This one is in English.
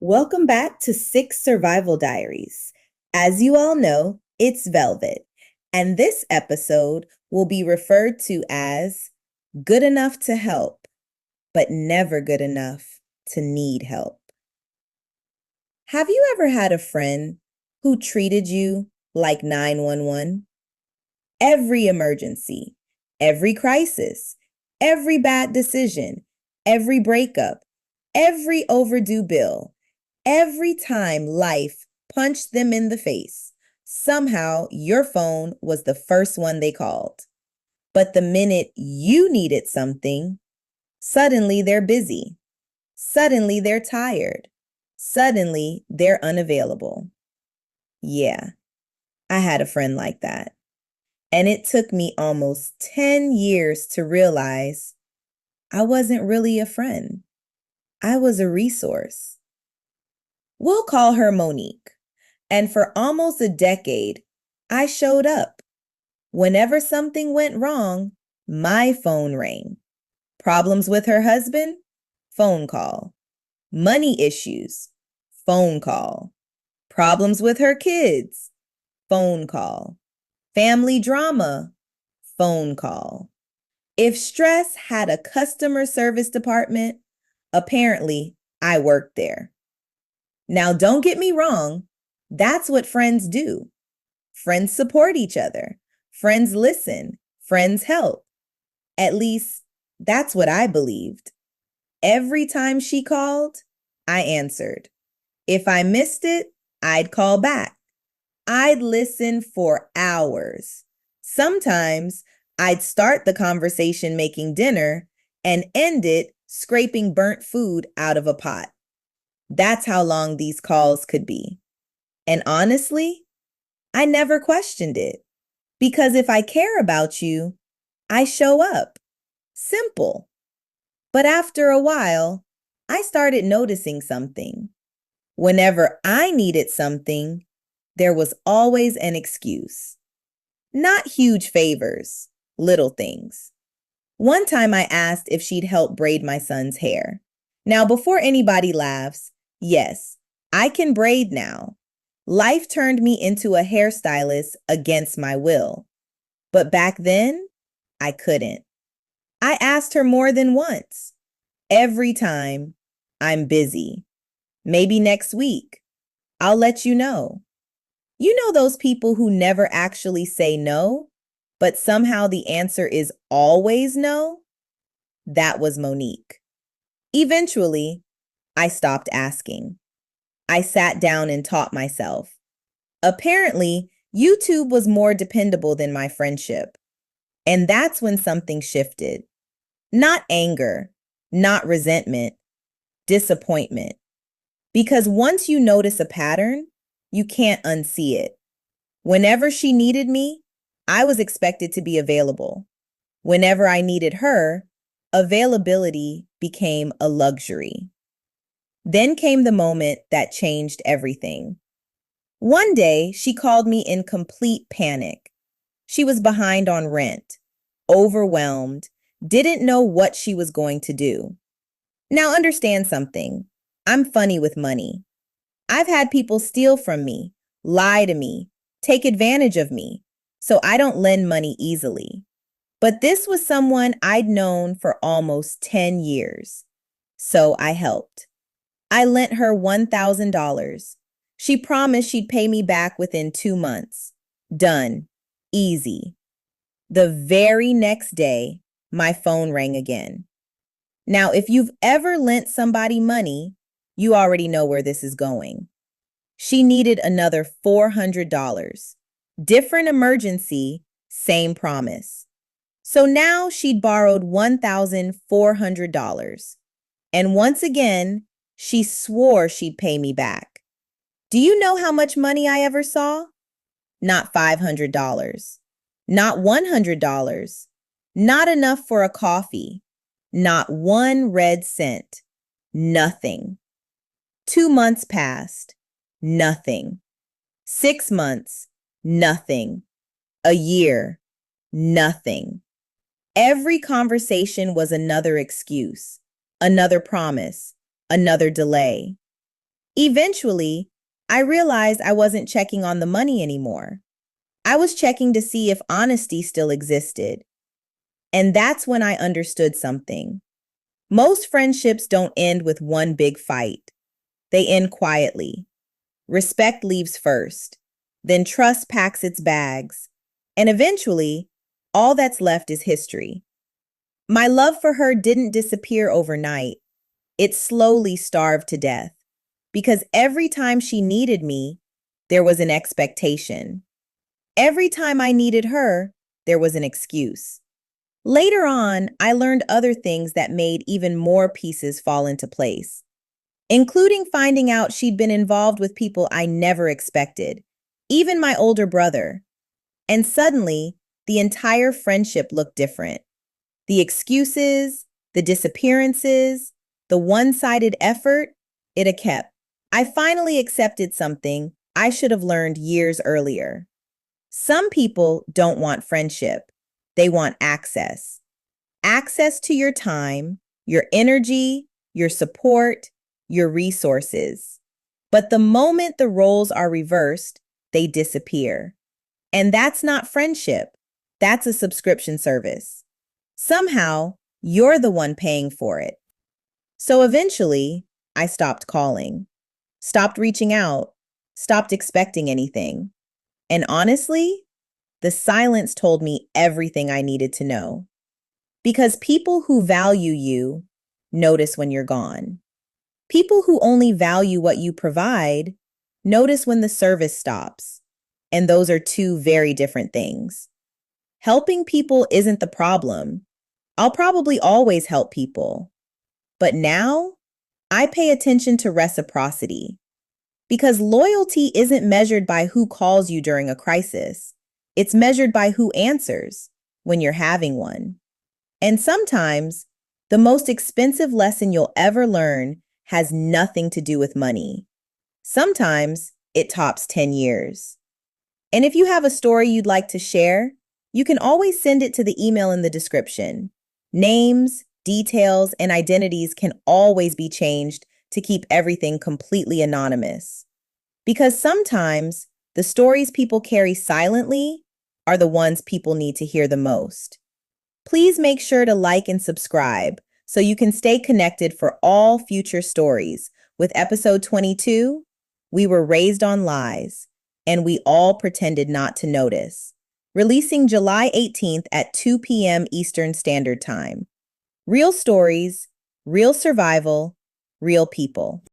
Welcome back to Six Survival Diaries. As you all know, it's Velvet, and this episode will be referred to as Good Enough to Help, but Never Good Enough to Need Help. Have you ever had a friend who treated you like 911? Every emergency, every crisis, every bad decision, every breakup, every overdue bill, every time life punched them in the face, somehow your phone was the first one they called. But the minute you needed something, suddenly they're busy. Suddenly they're tired. Suddenly they're unavailable. Yeah, I had a friend like that. And it took me almost 10 years to realize I wasn't really a friend. I was a resource. We'll call her Monique. And for almost a decade, I showed up. Whenever something went wrong, my phone rang. Problems with her husband? Phone call. Money issues? Phone call. Problems with her kids? Phone call. Family drama? Phone call. If stress had a customer service department, apparently I worked there. Now, don't get me wrong, that's what friends do. Friends support each other. Friends listen. Friends help. At least, that's what I believed. Every time she called, I answered. If I missed it, I'd call back. I'd listen for hours. Sometimes I'd start the conversation making dinner and end it scraping burnt food out of a pot. That's how long these calls could be. And honestly, I never questioned it. Because if I care about you, I show up. Simple. But after a while, I started noticing something. Whenever I needed something, there was always an excuse. Not huge favors, little things. One time I asked if she'd help braid my son's hair. Now, before anybody laughs, yes, I can braid now. Life turned me into a hairstylist against my will. But back then, I couldn't. I asked her more than once. Every time, I'm busy. Maybe next week. I'll let you know. You know those people who never actually say no, but somehow the answer is always no? That was Monique. Eventually, I stopped asking. I sat down and taught myself. Apparently, YouTube was more dependable than my friendship. And that's when something shifted. Not anger, not resentment, disappointment. Because once you notice a pattern, you can't unsee it. Whenever she needed me, I was expected to be available. Whenever I needed her, availability became a luxury. Then came the moment that changed everything. One day, she called me in complete panic. She was behind on rent, overwhelmed, didn't know what she was going to do. Now understand something. I'm funny with money. I've had people steal from me, lie to me, take advantage of me, so I don't lend money easily. But this was someone I'd known for almost 10 years. So I helped. I lent her $1,000. She promised she'd pay me back within 2 months. Done. Easy. The very next day, my phone rang again. Now, if you've ever lent somebody money, you already know where this is going. She needed another $400. Different emergency, same promise. So now she'd borrowed $1,400. And once again, she swore she'd pay me back. Do you know how much money I ever saw? Not $500. Not $100. Not enough for a coffee. Not one red cent. Nothing. 2 months passed. Nothing. 6 months. Nothing. A year. Nothing. Every conversation was another excuse, another promise, another delay. Eventually, I realized I wasn't checking on the money anymore. I was checking to see if honesty still existed. And that's when I understood something. Most friendships don't end with one big fight. They end quietly. Respect leaves first. Then trust packs its bags. And eventually, all that's left is history. My love for her didn't disappear overnight. It slowly starved to death. Because every time she needed me, there was an expectation. Every time I needed her, there was an excuse. Later on, I learned other things that made even more pieces fall into place, including finding out she'd been involved with people I never expected, even my older brother. And suddenly, the entire friendship looked different. The excuses, the disappearances, the one-sided effort, it kept. I finally accepted something I should have learned years earlier. Some people don't want friendship. They want access. Access to your time, your energy, your support, your resources. But the moment the roles are reversed, they disappear. And that's not friendship. That's a subscription service. Somehow, you're the one paying for it. So eventually, I stopped calling, stopped reaching out, stopped expecting anything. And honestly, the silence told me everything I needed to know. Because people who value you notice when you're gone. People who only value what you provide notice when the service stops. And those are two very different things. Helping people isn't the problem. I'll probably always help people. But now, I pay attention to reciprocity. Because loyalty isn't measured by who calls you during a crisis. It's measured by who answers when you're having one. And sometimes, the most expensive lesson you'll ever learn has nothing to do with money. Sometimes, it tops 10 years. And if you have a story you'd like to share, you can always send it to the email in the description. Names, details, and identities can always be changed to keep everything completely anonymous. Because sometimes the stories people carry silently are the ones people need to hear the most. Please make sure to like and subscribe so you can stay connected for all future stories. With episode 22, We Were Raised on Lies, and We All Pretended Not to Notice, releasing July 18th at 2 p.m. Eastern Standard Time. Real stories, real survival, real people.